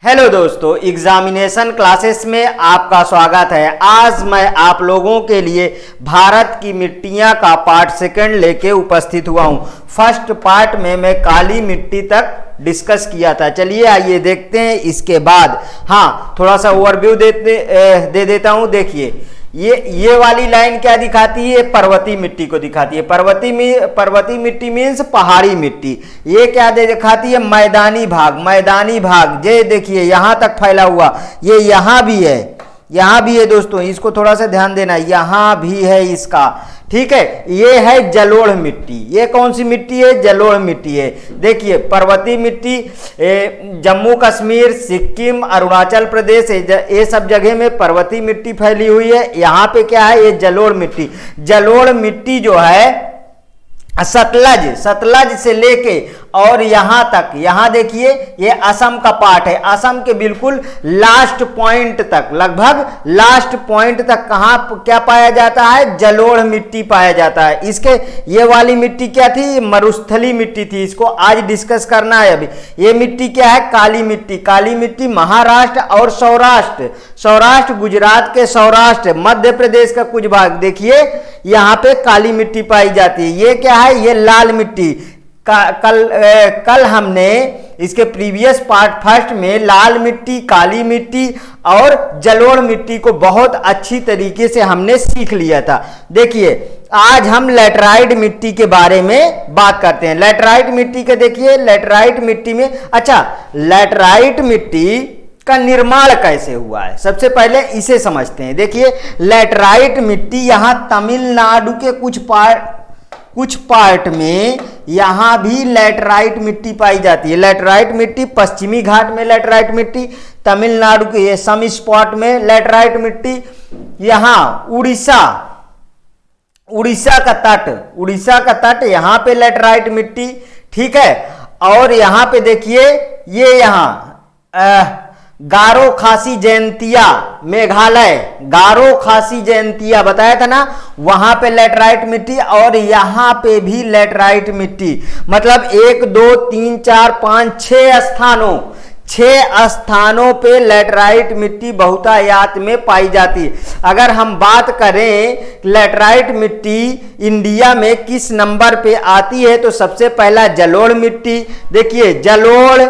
Hello दोस्तों, examination classes में आपका स्वागत है। आज मैं आप लोगों के लिए भारत की मिट्टियां का पार्ट सेकंड लेके उपस्थित हुआ हूं। फर्स्ट पार्ट में मैं काली मिट्टी तक डिस्कस किया था। चलिए आइए देखते हैं। इसके बाद थोड़ा सा ओवरव्यू दे देता हूं। देखिए ये वाली लाइन क्या दिखाती है? पर्वतीय मिट्टी को दिखाती है। पर्वतीय मिट्टी मीन्स पहाड़ी मिट्टी। ये क्या दिखाती है? मैदानी भाग। ये देखिए यहाँ तक फैला हुआ, ये यहाँ भी है दोस्तों, इसको थोड़ा सा ध्यान देना, यहाँ भी है इसका, ठीक है। ये है जलोढ़ मिट्टी। ये कौन सी मिट्टी है? जलोढ़ मिट्टी है। देखिए पर्वतीय मिट्टी जम्मू कश्मीर, सिक्किम, अरुणाचल प्रदेश, ये सब जगह में पर्वतीय मिट्टी फैली हुई है। यहाँ पे क्या है? ये जलोढ़ मिट्टी जो है सतलज से लेके और यहाँ तक, यहाँ देखिए ये असम का पार्ट है। असम के बिल्कुल लास्ट पॉइंट तक, लगभग लास्ट पॉइंट तक कहाँ क्या पाया जाता है? जलोढ़ मिट्टी पाया जाता है। इसके ये वाली मिट्टी क्या थी? मरुस्थली मिट्टी थी। इसको आज डिस्कस करना है। अभी ये मिट्टी क्या है? काली मिट्टी महाराष्ट्र और सौराष्ट्र, गुजरात के सौराष्ट्र, मध्य प्रदेश का कुछ भाग देखिए यहाँ पे काली मिट्टी पाई जाती है। ये क्या है? ये लाल मिट्टी। कल हमने इसके प्रीवियस पार्ट फर्स्ट में लाल मिट्टी, काली मिट्टी और जलोढ़ मिट्टी को बहुत अच्छी तरीके से हमने सीख लिया था। देखिए आज हम लैटराइट मिट्टी के बारे में बात करते हैं। लैटराइट मिट्टी के देखिए, लैटराइट मिट्टी में लैटराइट मिट्टी का निर्माण कैसे हुआ है, सबसे पहले इसे समझते हैं। देखिए लैटराइट मिट्टी यहाँ तमिलनाडु के कुछ पार्ट में यहाँ भी लैटराइट मिट्टी पाई जाती है। लैटराइट मिट्टी पश्चिमी घाट में, लैटराइट मिट्टी तमिलनाडु के ये सम स्पॉट में लैटराइट मिट्टी, यहाँ उड़ीसा का तट यहाँ पे लैटराइट मिट्टी, ठीक है। और यहाँ पे देखिए ये यहाँ गारो खासी जयंतिया मेघालय, गारो खासी जयंतिया बताया था ना, वहां पे लैटराइट मिट्टी और यहां पे भी लैटराइट मिट्टी। मतलब 1 2 3 4 5 6 स्थानों पे लैटराइट मिट्टी बहुतायत में पाई जाती है। अगर हम बात करें लैटराइट मिट्टी इंडिया में किस नंबर पे आती है, तो सबसे पहला जलोढ़ मिट्टी। देखिए जलोढ़,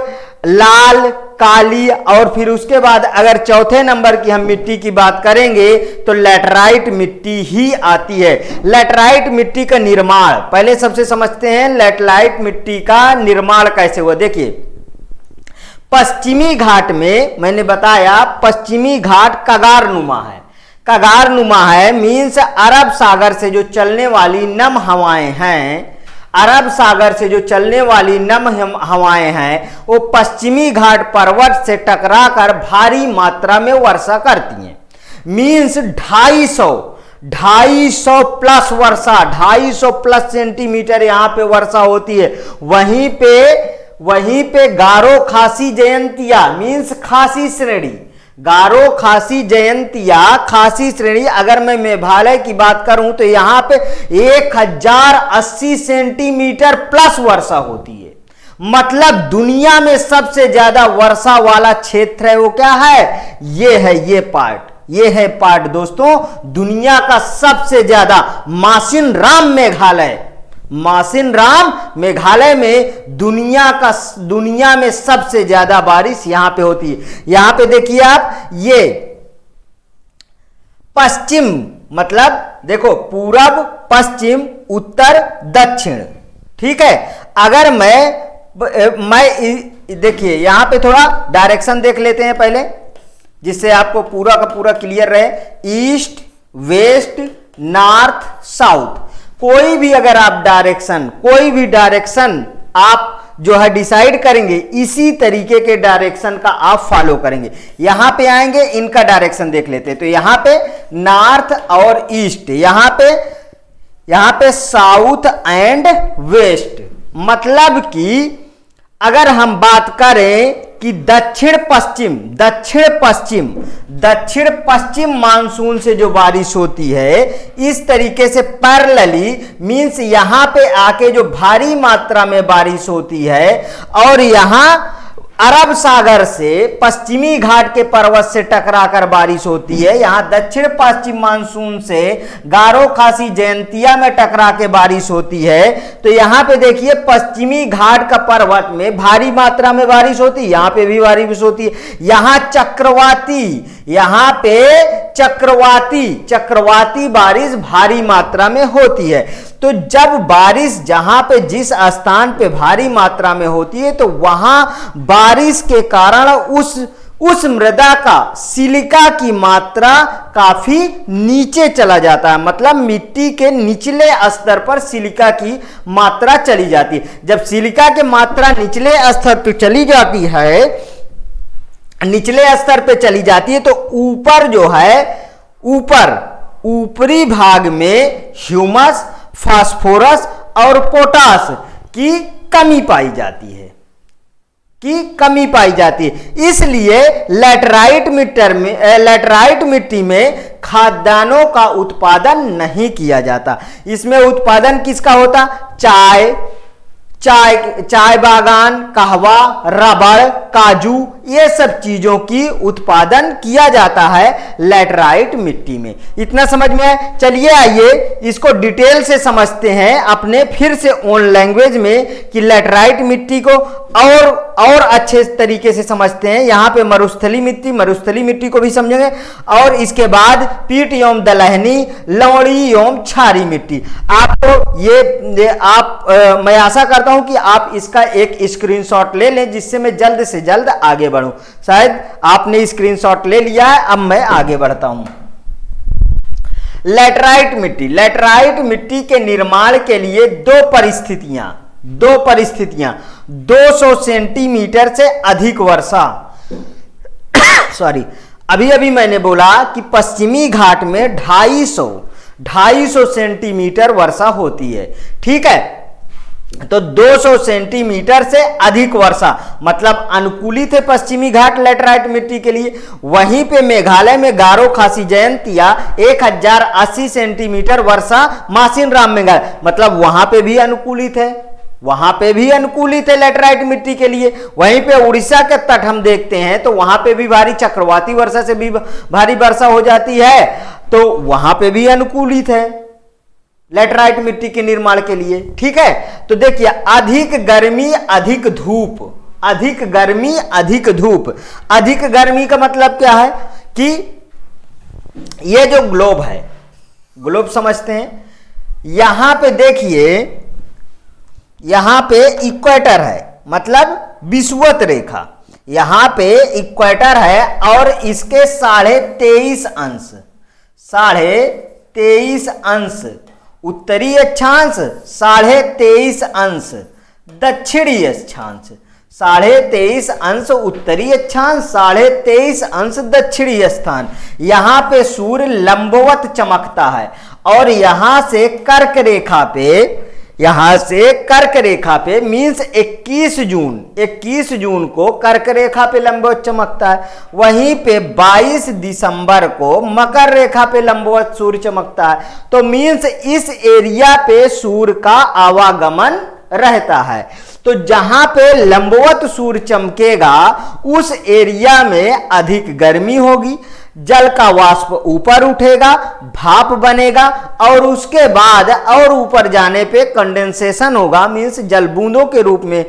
लाल, काली, और फिर उसके बाद अगर चौथे नंबर की हम मिट्टी की बात करेंगे तो लैटराइट मिट्टी ही आती है। लैटराइट मिट्टी का निर्माण पहले सबसे समझते हैं। लैटराइट मिट्टी का निर्माण कैसे हुआ? देखिए पश्चिमी घाट में, मैंने बताया पश्चिमी घाट कगारनुमा है मीन्स अरब सागर से जो चलने वाली नम हवाएं हैं, वो पश्चिमी घाट पर्वत से टकराकर भारी मात्रा में वर्षा करती हैं। मीन्स 250 प्लस वर्षा, 250 प्लस सेंटीमीटर यहाँ पे वर्षा होती है। वहीं पे गारो खासी जयंतिया मीन्स खासी श्रेणी, गारो खासी जयंतिया खासी श्रेणी, अगर मैं मेघालय की बात करूं तो यहां पे 1080 सेंटीमीटर प्लस वर्षा होती है। मतलब दुनिया में सबसे ज्यादा वर्षा वाला क्षेत्र है वो क्या है? ये है पार्ट दोस्तों, दुनिया का सबसे ज्यादा मासिन राम मेघालय में दुनिया में सबसे ज्यादा बारिश यहां पे होती है। यहां पे देखिए आप, ये पश्चिम मतलब देखो पूरब, पश्चिम, उत्तर, दक्षिण, ठीक है। अगर मैं देखिए यहां पे थोड़ा डायरेक्शन देख लेते हैं पहले, जिससे आपको पूरा का पूरा क्लियर रहे। ईस्ट, वेस्ट, नॉर्थ, साउथ, कोई भी डायरेक्शन आप जो है डिसाइड करेंगे, इसी तरीके के डायरेक्शन का आप फॉलो करेंगे। यहां पे आएंगे, इनका डायरेक्शन देख लेते हैं। तो यहां पे नॉर्थ और ईस्ट, यहां पे साउथ एंड वेस्ट। मतलब कि अगर हम बात करें कि दक्षिण पश्चिम मानसून से जो बारिश होती है, इस तरीके से पैरेलली मींस यहां पे आके जो भारी मात्रा में बारिश होती है, और यहां अरब सागर से पश्चिमी घाट के पर्वत से टकराकर बारिश होती है। यहां दक्षिण पश्चिम मानसून से गारो खासी जयंतिया में टकरा के बारिश होती है। तो यहां पे देखिए पश्चिमी घाट का पर्वत में भारी मात्रा में बारिश होती है, यहां पे भी बारिश होती है। यहां पे चक्रवाती बारिश भारी मात्रा में होती है। तो जब बारिश जहां पे जिस स्थान पे भारी मात्रा में होती है तो वहां बारिश के कारण उस मृदा का सिलिका की मात्रा काफी नीचे चला जाता है, मतलब मिट्टी के निचले स्तर पर सिलिका की मात्रा चली जाती है। जब सिलिका की मात्रा निचले स्तर पर चली जाती है, निचले स्तर पे चली जाती है तो ऊपर जो है ऊपरी भाग में ह्यूमस, फास्फोरस और पोटास की कमी पाई जाती है। इसलिए लैटराइट मिट्टी में खाद्यान्नों का उत्पादन नहीं किया जाता। इसमें उत्पादन किसका होता? चाय बागान, कहवा, रबड़, काजू, ये सब चीजों की उत्पादन किया जाता है लैटराइट मिट्टी में। इतना समझ में आए? चलिए आइए इसको डिटेल से समझते हैं अपने फिर से ओन लैंग्वेज में कि लैटराइट मिट्टी को और अच्छे तरीके से समझते हैं। यहां पे मरुस्थली मिट्टी को भी समझेंगे और इसके बाद पीट एवं दलहनी, लवणी एवं क्षारी मिट्टी। आपको मैं आशा करता हूं कि आप इसका एक स्क्रीनशॉट ले लें जिससे मैं जल्द से जल्द आगे बढ़ूं। शायद आपने स्क्रीनशॉट ले लिया है, अब मैं आगे बढ़ता हूं। लैटराइट मिट्टी के निर्माण के लिए दो परिस्थितियां 200 सेंटीमीटर से अधिक वर्षा अभी मैंने बोला कि पश्चिमी घाट में 250 सेंटीमीटर वर्षा होती है, ठीक है। तो 200 सेंटीमीटर से अधिक वर्षा मतलब अनुकूलित है पश्चिमी घाट लैटराइट मिट्टी के लिए। वहीं पे मेघालय में गारो खासी जयंतिया 1080 सेंटीमीटर वर्षा मासिन राम मेघालय, मतलब वहां पे भी अनुकूलित है लैटराइट मिट्टी के लिए। वहीं पे उड़ीसा के तट हम देखते हैं तो वहां पे भी भारी चक्रवाती वर्षा से भी भारी वर्षा हो जाती है, तो वहां पे भी अनुकूलित है लैटराइट मिट्टी के निर्माण के लिए, ठीक है। तो देखिए अधिक गर्मी अधिक गर्मी का मतलब क्या है कि ये जो ग्लोब समझते हैं, यहां पे देखिए यहां पे इक्वेटर है, मतलब विषुवत रेखा, यहां पे इक्वेटर है और इसके 23.5 अंश उत्तरी अक्षांश, 23.5 अंश दक्षिणी अक्षांश, 23.5 अंश उत्तरी अक्षांश, 23.5 अंश दक्षिणी स्थान। यहां पे सूर्य लंबवत चमकता है और यहां से कर्क रेखा पे मींस 21 जून को कर्क रेखा पे लंबवत चमकता है। वहीं पे 22 दिसंबर को मकर रेखा पे लंबवत सूर्य चमकता है। तो मींस इस एरिया पे सूर्य का आवागमन रहता है। तो जहां पे लंबवत सूर्य चमकेगा उस एरिया में अधिक गर्मी होगी, जल का वाष्प ऊपर उठेगा, भाप बनेगा और उसके बाद और ऊपर जाने पे कंडेंसेशन होगा, मींस जल बूंदों के रूप में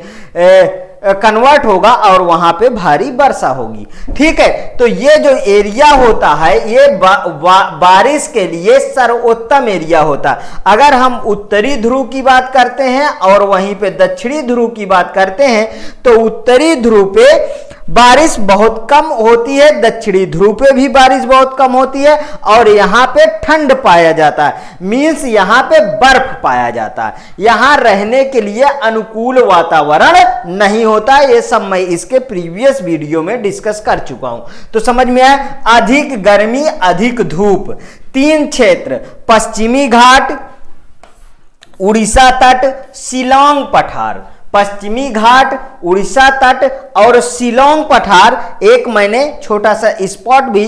कन्वर्ट होगा और वहां पे भारी वर्षा होगी, ठीक है। तो ये जो एरिया होता है ये बारिश के लिए सर्वोत्तम एरिया होता है। अगर हम उत्तरी ध्रुव की बात करते हैं और वहीं पे दक्षिणी ध्रुव की बात करते हैं तो उत्तरी ध्रुव पे बारिश बहुत कम होती है, दक्षिणी ध्रुव पे भी बारिश बहुत कम होती है और यहां पे ठंड पाया जाता है, मींस यहां पे बर्फ पाया जाता है। यहां रहने के लिए अनुकूल वातावरण नहीं होता। ये सब मैं इसके प्रीवियस वीडियो में डिस्कस कर चुका हूं। तो समझ में आया? अधिक गर्मी अधिक धूप। 3 क्षेत्र, पश्चिमी घाट, उड़ीसा तट, शिलांग पठार। पश्चिमी घाट, उड़ीसा तट और शिलांग पठार। एक मैंने छोटा सा स्पॉट भी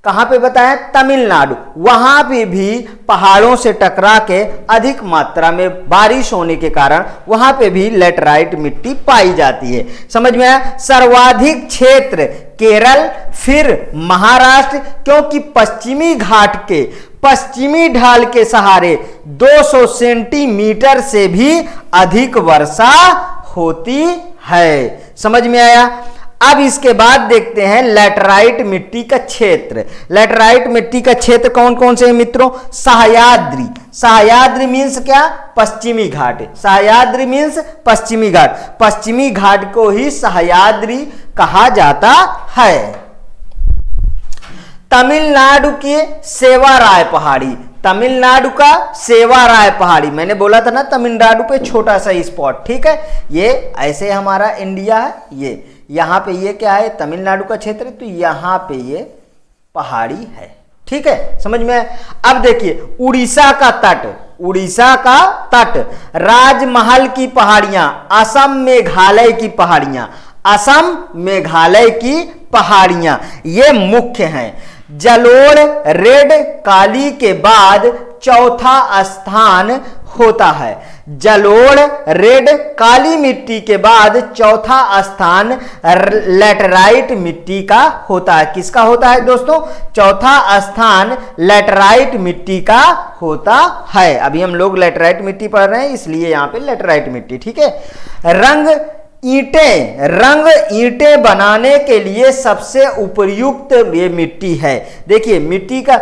कहां पे बताया, तमिलनाडु, वहां पे भी पहाड़ों से टकरा के अधिक मात्रा में बारिश होने के कारण वहां पे भी लेटराइट मिट्टी पाई जाती है। समझ में आया। सर्वाधिक क्षेत्र केरल, फिर महाराष्ट्र, क्योंकि पश्चिमी घाट के पश्चिमी ढाल के सहारे 200 सेंटीमीटर से भी अधिक वर्षा होती है। समझ में आया। अब इसके बाद देखते हैं लैटराइट मिट्टी का क्षेत्र। लैटराइट मिट्टी का क्षेत्र कौन कौन से हैं मित्रों, सह्याद्री। सह्याद्री मीन्स क्या, पश्चिमी घाट। सह्याद्री मीन्स पश्चिमी घाट। पश्चिमी घाट को ही सह्याद्री कहा जाता है। तमिलनाडु के सेवाराय पहाड़ी, तमिलनाडु का सेवाराय पहाड़ी, मैंने बोला था ना तमिलनाडु पे छोटा सा स्पॉट, ठीक है। ये ऐसे हमारा इंडिया है, ये यहां पे ये क्या है, तमिलनाडु का क्षेत्र, तो यहां पे ये पहाड़ी है, ठीक है। समझ में। अब देखिए उड़ीसा का तट, उड़ीसा का तट, राजमहल की पहाड़ियां, असम मेघालय की पहाड़ियां, असम मेघालय की पहाड़ियां ये मुख्य हैं। जलोढ़ रेड काली के बाद चौथा स्थान होता है। जलोढ़ रेड काली मिट्टी के बाद चौथा स्थान लैटराइट मिट्टी का होता है। किसका होता है दोस्तों, चौथा स्थान लैटराइट मिट्टी का होता है। अभी हम लोग लैटराइट मिट्टी पढ़ रहे हैं इसलिए यहां पे लैटराइट मिट्टी, ठीक है। रंग ईंटें बनाने के लिए सबसे उपयुक्त ये मिट्टी है। देखिए मिट्टी का,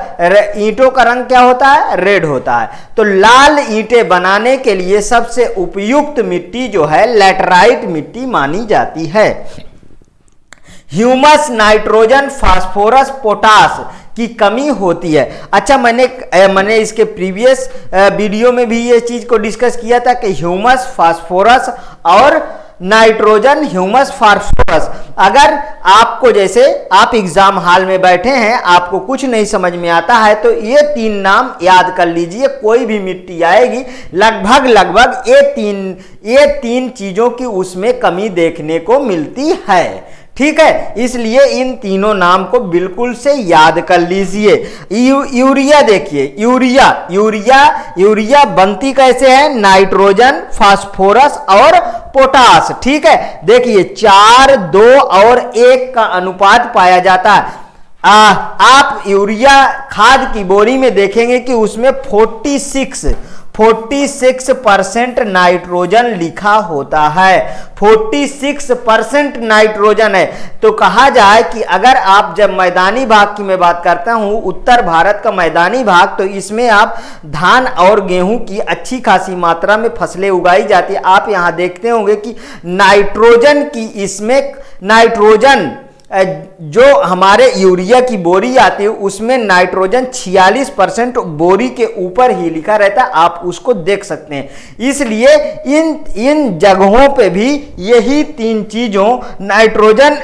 ईंटों का रंग क्या होता है, रेड होता है। तो लाल ईंटें बनाने के लिए सबसे उपयुक्त मिट्टी जो है लैटराइट मिट्टी मानी जाती है। ह्यूमस, नाइट्रोजन, फास्फोरस, पोटास की कमी होती है। अच्छा, मैंने इसके प्रीवियस वीडियो में भी ये चीज को डिस्कस किया था कि ह्यूमस, फास्फोरस और नाइट्रोजन, ह्यूमस, फास्फोरस, अगर आपको, जैसे आप एग्जाम हॉल में बैठे हैं, आपको कुछ नहीं समझ में आता है तो ये तीन नाम याद कर लीजिए। कोई भी मिट्टी आएगी लगभग ये तीन चीजों की उसमें कमी देखने को मिलती है, ठीक है। इसलिए इन तीनों नाम को बिल्कुल से याद कर लीजिए। यूरिया देखिए, यूरिया बनती कैसे है, नाइट्रोजन, फास्फोरस और पोटास, ठीक है। देखिए 4, 2 और 1 का अनुपात पाया जाता है। आप यूरिया खाद की बोरी में देखेंगे कि उसमें 46% नाइट्रोजन लिखा होता है। 46% नाइट्रोजन है। तो कहा जाए कि अगर आप, जब मैदानी भाग की मैं बात करता हूं, उत्तर भारत का मैदानी भाग, तो इसमें आप धान और गेहूं की अच्छी खासी मात्रा में फसलें उगाई जाती है। आप यहां देखते होंगे कि नाइट्रोजन की, इसमें नाइट्रोजन जो हमारे यूरिया की बोरी आती है उसमें नाइट्रोजन 46% बोरी के ऊपर ही लिखा रहता है, आप उसको देख सकते हैं। इसलिए इन जगहों पे भी यही तीन चीजों, नाइट्रोजन,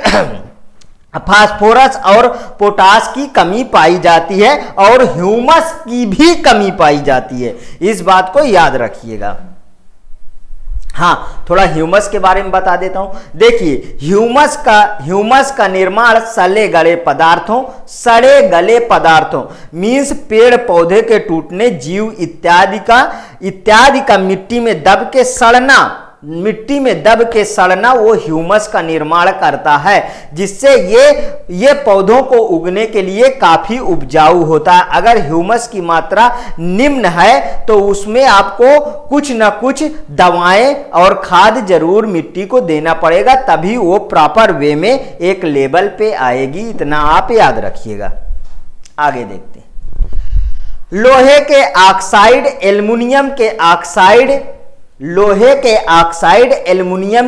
फास्फोरस और पोटास की कमी पाई जाती है और ह्यूमस की भी कमी पाई जाती है। इस बात को याद रखिएगा। हाँ, थोड़ा ह्यूमस के बारे में बता देता हूं। देखिए ह्यूमस का निर्माण सड़े गले पदार्थों मीन्स पेड़ पौधे के टूटने, जीव इत्यादि का मिट्टी में दब के सड़ना वो ह्यूमस का निर्माण करता है, जिससे ये पौधों को उगने के लिए काफी उपजाऊ होता है। अगर ह्यूमस की मात्रा निम्न है तो उसमें आपको कुछ न कुछ दवाएं और खाद जरूर मिट्टी को देना पड़ेगा, तभी वो प्रॉपर वे में एक लेवल पे आएगी। इतना आप याद रखिएगा। आगे देखते हैं। लोहे के ऑक्साइड, एल्युमिनियम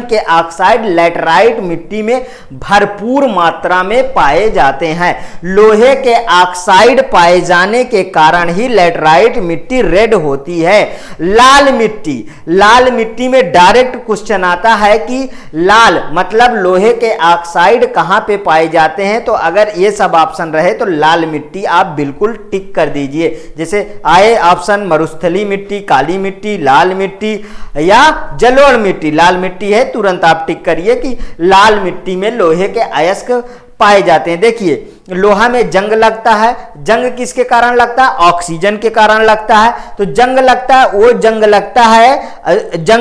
के ऑक्साइड लैटराइट मिट्टी में भरपूर मात्रा में पाए जाते हैं। लोहे के ऑक्साइड पाए जाने के कारण ही लैटराइट मिट्टी रेड होती है। लाल मिट्टी में डायरेक्ट क्वेश्चन आता है कि लाल मतलब लोहे के ऑक्साइड कहां पे पाए जाते हैं, तो अगर ये सब ऑप्शन रहे तो लाल मिट्टी आप बिल्कुल टिक कर दीजिए। जैसे आए ऑप्शन मरुस्थली मिट्टी, काली मिट्टी, लाल मिट्टी या जलोढ़ मिट्टी। लाल मिट्टी है, तुरंत आप टिक करिए कि लाल मिट्टी में लोहे के अयस्क पाए जाते हैं। देखिए लोहा में जंग लगता है, जंग किसके कारण लगता है? ऑक्सीजन के कारण लगता है। तो जंग लगता है, वो जंग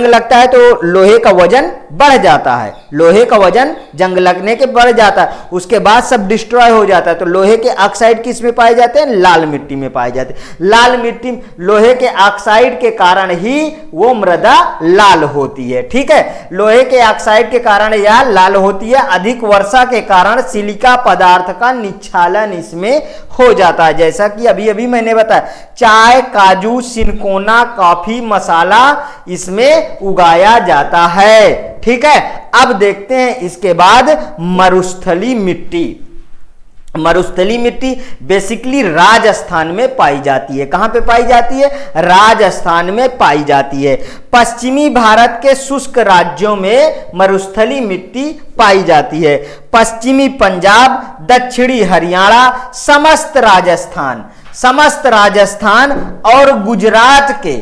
लगता है तो लोहे का वजन बढ़ जाता है, लोहे का वजन जंग लगने के बढ़ जाता है, उसके बाद सब डिस्ट्रॉय हो जाता है। तो लोहे के ऑक्साइड किस में पाए जाते हैं? लाल मिट्टी में पाए जाते हैं। लाल मिट्टी, लोहे के ऑक्साइड के कारण ही वो मृदा लाल होती है। ठीक है, लोहे के ऑक्साइड के कारण यह लाल होती है। अधिक वर्षा के कारण सिलिका पदार्थ का निक्षालन इसमें हो जाता है, जैसा कि अभी अभी मैंने बताया। चाय, काजू, सिनकोना, कॉफी, मसाला इसमें उगाया जाता है। ठीक है, अब देखते हैं इसके बाद मरुस्थली मिट्टी। मरुस्थली मिट्टी बेसिकली राजस्थान में पाई जाती है। कहां पे पाई जाती है? राजस्थान में पाई जाती है। पश्चिमी भारत के शुष्क राज्यों में मरुस्थली मिट्टी पाई जाती है। पश्चिमी पंजाब, दक्षिणी हरियाणा, समस्त राजस्थान और गुजरात के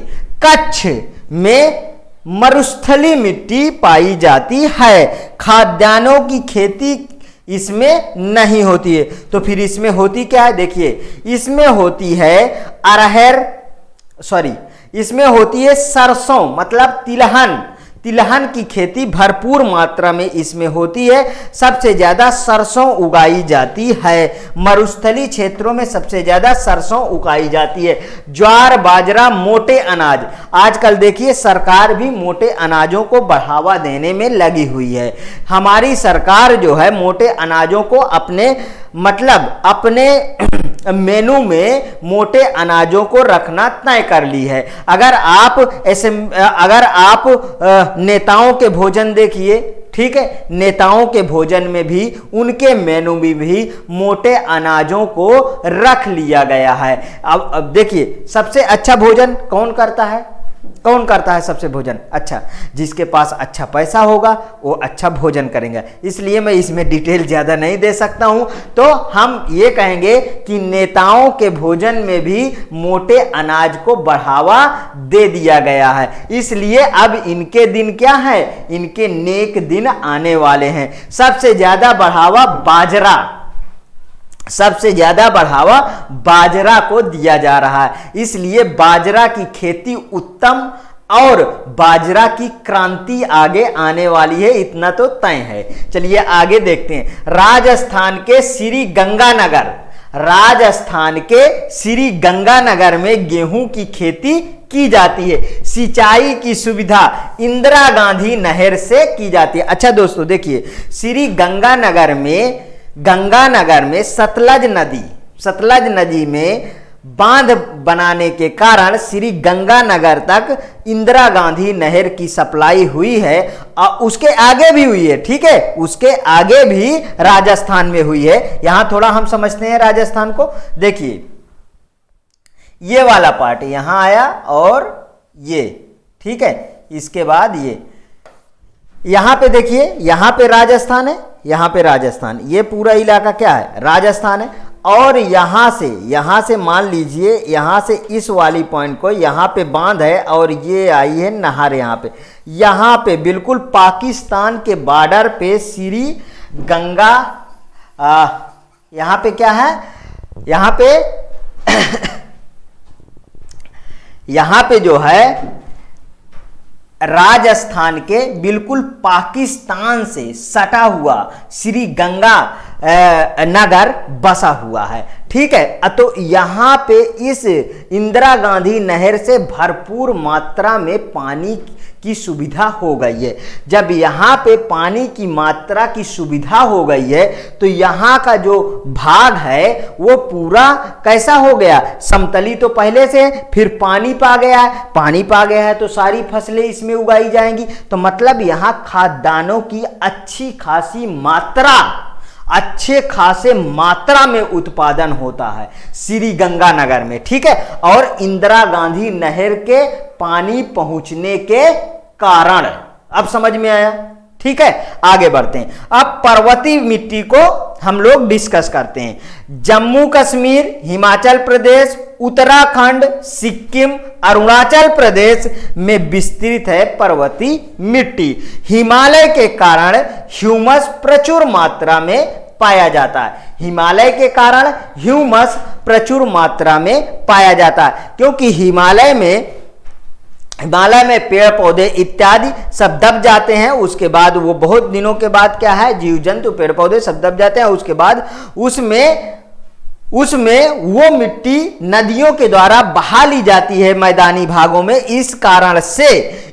कच्छ में मरुस्थली मिट्टी पाई जाती है। खाद्यान्नों की खेती इसमें नहीं होती है। तो फिर इसमें होती क्या है? देखिए इसमें होती है इसमें होती है सरसों, मतलब तिलहन। तिलहन की खेती भरपूर मात्रा में इसमें होती है। सबसे ज्यादा सरसों उगाई जाती है। मरुस्थली क्षेत्रों में सबसे ज्यादा सरसों उगाई जाती है। ज्वार, बाजरा, मोटे अनाज, आजकल देखिए सरकार भी मोटे अनाजों को बढ़ावा देने में लगी हुई है। हमारी सरकार जो है मोटे अनाजों को अपने मेनू में मोटे अनाजों को रखना तय कर ली है। अगर आप नेताओं के भोजन देखिए, ठीक है, नेताओं के भोजन में भी, उनके मेनू में भी मोटे अनाजों को रख लिया गया है। अब देखिए सबसे अच्छा भोजन कौन करता है? कौन करता है सबसे भोजन अच्छा? जिसके पास अच्छा पैसा होगा वो अच्छा भोजन करेंगे। इसलिए मैं इसमें डिटेल ज्यादा नहीं दे सकता हूं। तो हम ये कहेंगे कि नेताओं के भोजन में भी मोटे अनाज को बढ़ावा दे दिया गया है। इसलिए अब इनके दिन क्या है? इनके नेक दिन आने वाले हैं। सबसे ज्यादा बढ़ावा बाजरा को दिया जा रहा है। इसलिए बाजरा की खेती उत्तम और बाजरा की क्रांति आगे आने वाली है, इतना तो तय है। चलिए आगे देखते हैं। राजस्थान के श्री गंगानगर में गेहूं की खेती की जाती है। सिंचाई की सुविधा इंदिरा गांधी नहर से की जाती है। अच्छा दोस्तों देखिए, श्री गंगानगर में सतलज नदी में बांध बनाने के कारण श्री गंगानगर तक इंदिरा गांधी नहर की सप्लाई हुई है। उसके आगे भी हुई है, ठीक है, उसके आगे भी राजस्थान में हुई है। यहां थोड़ा हम समझते हैं राजस्थान को। देखिए ये वाला पार्ट यहां आया और ये, ठीक है, इसके बाद ये यहां पे देखिए, यहां पे राजस्थान है, यहां पे राजस्थान, ये पूरा इलाका क्या है? राजस्थान है। और यहां से मान लीजिए, यहां से इस वाली पॉइंट को, यहां पे बांध है और ये आई है नहर। यहां पे बिल्कुल पाकिस्तान के बॉर्डर पे श्री गंगा, यहां पे क्या है? यहां पे यहां पे जो है राजस्थान के बिल्कुल पाकिस्तान से सटा हुआ श्री गंगा नगर बसा हुआ है, ठीक है। तो यहां पे इस इंदिरा गांधी नहर से भरपूर मात्रा में पानी की सुविधा हो गई है। जब यहां पे पानी की मात्रा की सुविधा हो गई है तो यहां का जो भाग है वो पूरा कैसा हो गया? समतली तो पहले से, फिर पानी पा गया है, पानी पा गया है तो सारी फसलें इसमें उगाई जाएंगी। तो मतलब यहां खाद्यान्नों की अच्छे खासे मात्रा में उत्पादन होता है श्री गंगानगर में, ठीक है। और इंदिरा गांधी नहर के पानी पहुंचने के कारण, अब समझ में आया, ठीक है। आगे बढ़ते हैं। अब पर्वतीय मिट्टी को हम लोग डिस्कस करते हैं। जम्मू कश्मीर, हिमाचल प्रदेश, उत्तराखंड, सिक्किम, अरुणाचल प्रदेश में विस्तृत है पर्वतीय मिट्टी। हिमालय के कारण ह्यूमस प्रचुर मात्रा में पाया जाता है। हिमालय के कारण ह्यूमस प्रचुर मात्रा में पाया जाता है, क्योंकि हिमालय में पेड़ पौधे इत्यादि सब दब जाते हैं। उसके बाद वो बहुत दिनों के बाद क्या है, जीव जंतु पेड़ पौधे सब दब जाते हैं। उसके बाद उसमें वो मिट्टी नदियों के द्वारा बहा ली जाती है मैदानी भागों में। इस कारण से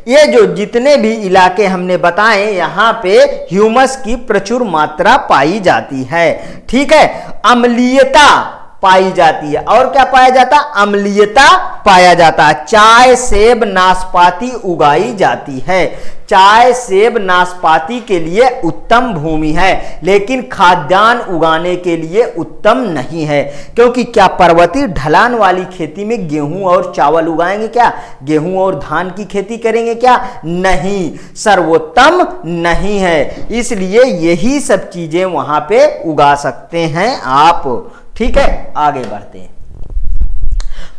ये जो जितने भी इलाके हमने बताए, यहाँ पे ह्यूमस की प्रचुर मात्रा पाई जाती है। ठीक है, अम्लीयता पाई जाती है। और क्या पाया जाता? अम्लीयता पाया जाता है। चाय, सेब, नाशपाती उगाई जाती है। चाय, सेब, नाशपाती के लिए उत्तम भूमि है, लेकिन खाद्यान्न उगाने के लिए उत्तम नहीं है, क्योंकि क्या पर्वतीय ढलान वाली खेती में गेहूं और चावल उगाएंगे क्या? गेहूं और धान की खेती करेंगे क्या? नहीं, सर्वोत्तम नहीं है। इसलिए यही सब चीजें वहां पे उगा सकते हैं आप। ठीक है, आगे बढ़ते हैं।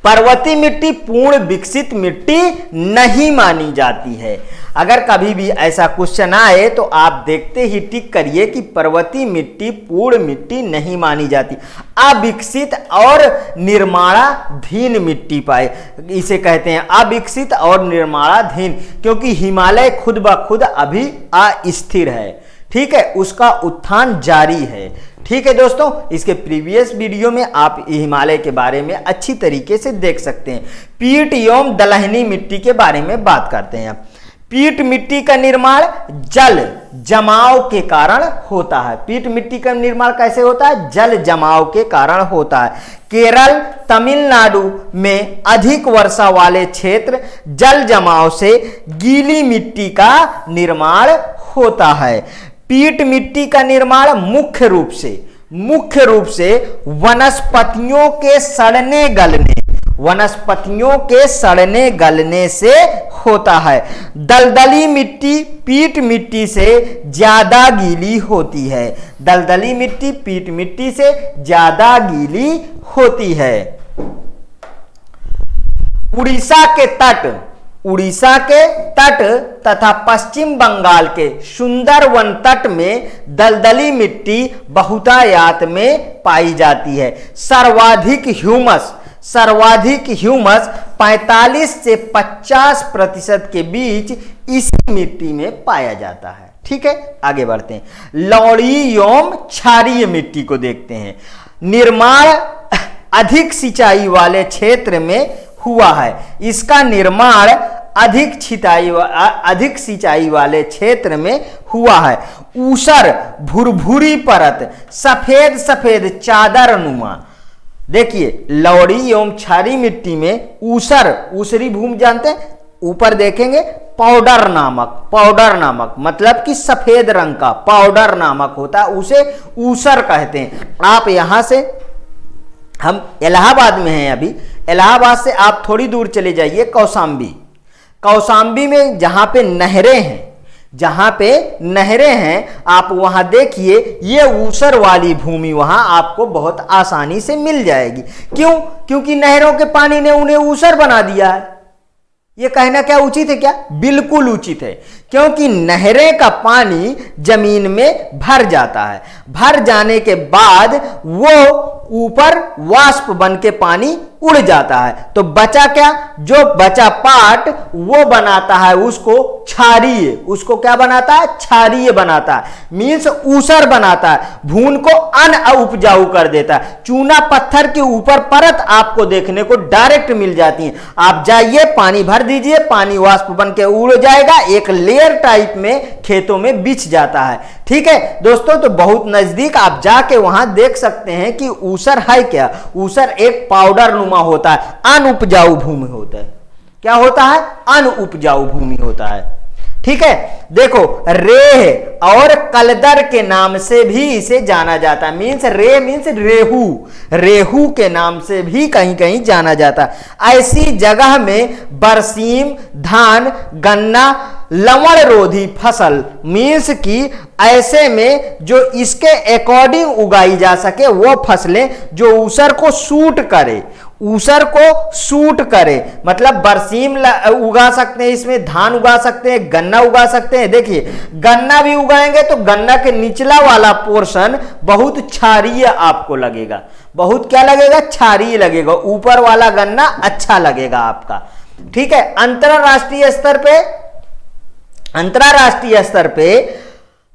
पर्वतीय मिट्टी पूर्ण विकसित मिट्टी नहीं मानी जाती है। अगर कभी भी ऐसा क्वेश्चन आए तो आप देखते ही टिक करिए कि पर्वतीय मिट्टी पूर्ण मिट्टी नहीं मानी जाती, अविकसित और निर्माणाधीन मिट्टी पाए, इसे कहते हैं अविकसित और निर्माणाधीन, क्योंकि हिमालय खुद ब खुद अभी अस्थिर है। ठीक है, उसका उत्थान जारी है। ठीक है दोस्तों, इसके प्रीवियस वीडियो में आप हिमालय के बारे में अच्छी तरीके से देख सकते हैं। पीट एवं दलहनी मिट्टी के बारे में बात करते हैं। पीट मिट्टी का निर्माण जल जमाव के कारण होता है। पीट मिट्टी का निर्माण कैसे होता है? जल जमाव के कारण होता है। केरल, तमिलनाडु में अधिक वर्षा वाले क्षेत्र जल जमाव से गीली मिट्टी का निर्माण होता है। पीट मिट्टी का निर्माण मुख्य रूप से वनस्पतियों के सड़ने गलने से होता है। दलदली मिट्टी पीट मिट्टी से ज्यादा गीली होती है। दलदली मिट्टी पीट मिट्टी से ज्यादा गीली होती है। उड़ीसा के तट तथा पश्चिम बंगाल के सुंदरवन तट में दलदली मिट्टी बहुतायत में पाई जाती है। सर्वाधिक ह्यूमस 45 से 50% के बीच इसी मिट्टी में पाया जाता है। ठीक है, आगे बढ़ते हैं। लौड़ी एवं क्षारीय मिट्टी को देखते हैं। निर्माण अधिक सिंचाई वाले क्षेत्र में हुआ है। इसका निर्माण अधिक सिंचाई वाले क्षेत्र में हुआ है। ऊसर भुरभुरी परत सफेद चादर नुमा। देखिए, लौड़ी एवं क्षारीय मिट्टी में ऊसरी भूमि जानते हैं, ऊपर देखेंगे पाउडर नामक मतलब कि सफेद रंग का पाउडर नामक होता है, उसे ऊसर कहते हैं। आप यहां से, हम इलाहाबाद में हैं अभी, इलाहाबाद से आप थोड़ी दूर चले जाइए कौशाम्बी में जहां पे नहरें हैं, आप वहां देखिए, ये ऊसर वाली भूमि वहां आपको बहुत आसानी से मिल जाएगी। क्यों? क्योंकि नहरों के पानी ने उन्हें ऊसर बना दिया है। ये कहना क्या उचित है? क्या बिल्कुल उचित है, क्योंकि नहरें का पानी जमीन में भर जाता है। भर जाने के बाद वो ऊपर वाष्प बन के पानी उड़ जाता है, तो बचा क्या? जो बचा पार्ट वो बनाता है उसको क्षारीय, उसको क्या बनाता है? क्षारीय बनाता है, मीन्स ऊसर बनाता है, भून को अनउपजाऊ कर देता है। चूना पत्थर के ऊपर परत आपको देखने को डायरेक्ट मिल जाती है। आप जाइए, पानी भर दीजिए, पानी वाष्प बन के उड़ जाएगा, एक लेयर टाइप में खेतों में बिछ जाता है। ठीक है दोस्तों, तो बहुत नजदीक आप जाके वहां देख सकते हैं कि ऊसर है क्या। ऊसर एक पाउडर नुमा होता है, अनउपजाऊ भूमि होता है। क्या होता है? अनउपजाऊ भूमि होता है। ठीक है, देखो, रेह और कलदर के नाम से भी इसे जाना जाता है। मीन्स रेहू के नाम से भी कहीं कहीं जाना जाता है। ऐसी जगह में बरसीम, धान, गन्ना, लवण रोधी फसल, मीन्स की ऐसे में जो इसके अकॉर्डिंग उगाई जा सके वो फसलें जो ऊसर को सूट करे, ऊसर को सूट करे, मतलब बरसीम उगा सकते हैं, इसमें धान उगा सकते हैं, गन्ना उगा सकते हैं। देखिए गन्ना भी उगाएंगे तो गन्ना के निचला वाला पोर्शन बहुत क्षारीय आपको लगेगा, बहुत क्या लगेगा, क्षारीय लगेगा, ऊपर वाला गन्ना अच्छा लगेगा आपका। ठीक है। अंतरराष्ट्रीय स्तर पे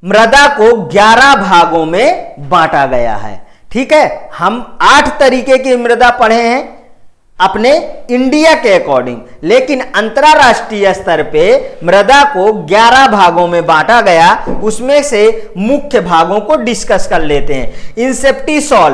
मृदा को 11 भागों में बांटा गया है। ठीक है। हम 8 तरीके की मृदा पढ़े हैं अपने इंडिया के अकॉर्डिंग, लेकिन अंतरराष्ट्रीय स्तर पे मृदा को 11 भागों में बांटा गया। उसमें से मुख्य भागों को डिस्कस कर लेते हैं। इंसेप्टिसॉल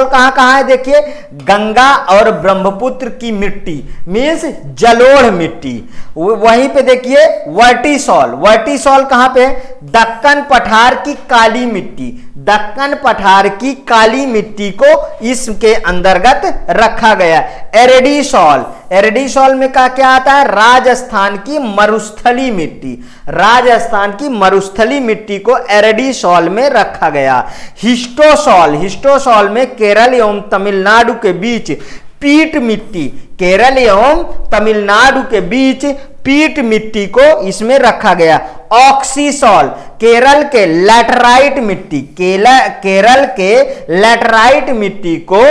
कहां कहां है, देखिए गंगा और ब्रह्मपुत्र की मिट्टी मीन्स जलोढ़ मिट्टी। वहीं पे देखिए वर्टिसॉल कहां पे, दक्कन पठार की काली मिट्टी, दक्कन पठार की काली मिट्टी को इसके अंतर्गत रखा गया। एरेडिसॉल में क्या आता है, राजस्थान की मरुस्थली मिट्टी, राजस्थान की मरुस्थली मिट्टी को एरेडिसॉल में रखा गया। हिस्टोसॉल में केरल एवं तमिलनाडु के बीच पीट मिट्टी, केरल एवं तमिलनाडु के बीच पीट मिट्टी को इसमें रखा गया। ऑक्सीसॉल केरल के लैटराइट मिट्टी, केरल के लैटराइट मिट्टी को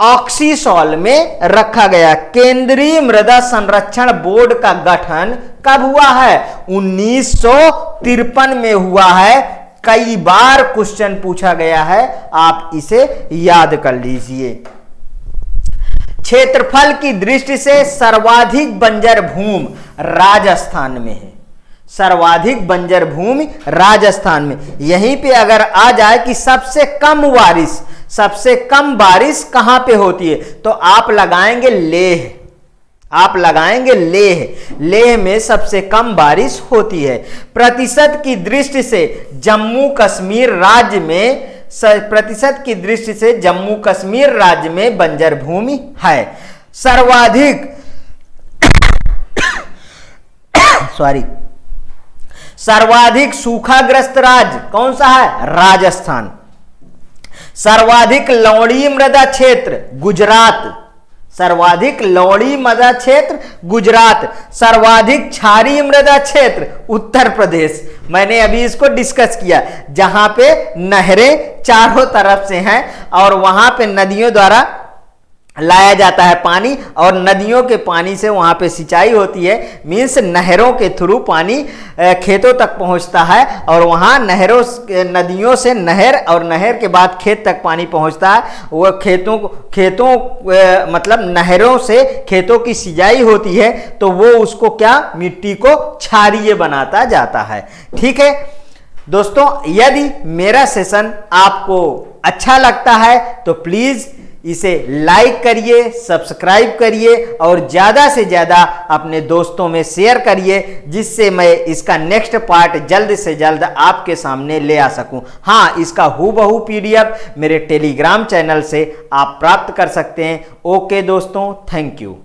ऑक्सीसॉल में रखा गया। केंद्रीय मृदा संरक्षण बोर्ड का गठन कब हुआ है, 1953 में हुआ है। कई बार क्वेश्चन पूछा गया है, आप इसे याद कर लीजिए। क्षेत्रफल की दृष्टि से सर्वाधिक बंजर भूमि राजस्थान में है, सर्वाधिक बंजर भूमि राजस्थान में। यहीं पे अगर आ जाए कि सबसे कम बारिश कहां पे होती है, तो आप लगाएंगे लेह में सबसे कम बारिश होती है। प्रतिशत की दृष्टि से जम्मू कश्मीर राज्य में बंजर भूमि है। सर्वाधिक सूखाग्रस्त राज्य कौन सा है, राजस्थान। सर्वाधिक लवणीय मृदा क्षेत्र गुजरात, सर्वाधिक लवणीय मृदा क्षेत्र गुजरात। सर्वाधिक क्षारीय मृदा क्षेत्र उत्तर प्रदेश। मैंने अभी इसको डिस्कस किया, जहां पे नहरें चारों तरफ से हैं और वहां पे नदियों द्वारा लाया जाता है पानी, और नदियों के पानी से वहां पे सिंचाई होती है। मीन्स नहरों के थ्रू पानी खेतों तक पहुंचता है, और वहां नदियों से नहर, और नहर के बाद खेत तक पानी पहुंचता है। वो खेतों मतलब नहरों से खेतों की सिंचाई होती है, तो वो उसको क्या, मिट्टी को क्षारीय बनाता जाता है। ठीक है दोस्तों, यदि मेरा सेशन आपको अच्छा लगता है तो प्लीज इसे लाइक करिए, सब्सक्राइब करिए, और ज़्यादा से ज़्यादा अपने दोस्तों में शेयर करिए, जिससे मैं इसका नेक्स्ट पार्ट जल्द से जल्द आपके सामने ले आ सकूं। हाँ, इसका हूबहू PDF मेरे टेलीग्राम चैनल से आप प्राप्त कर सकते हैं। ओके दोस्तों, थैंक यू।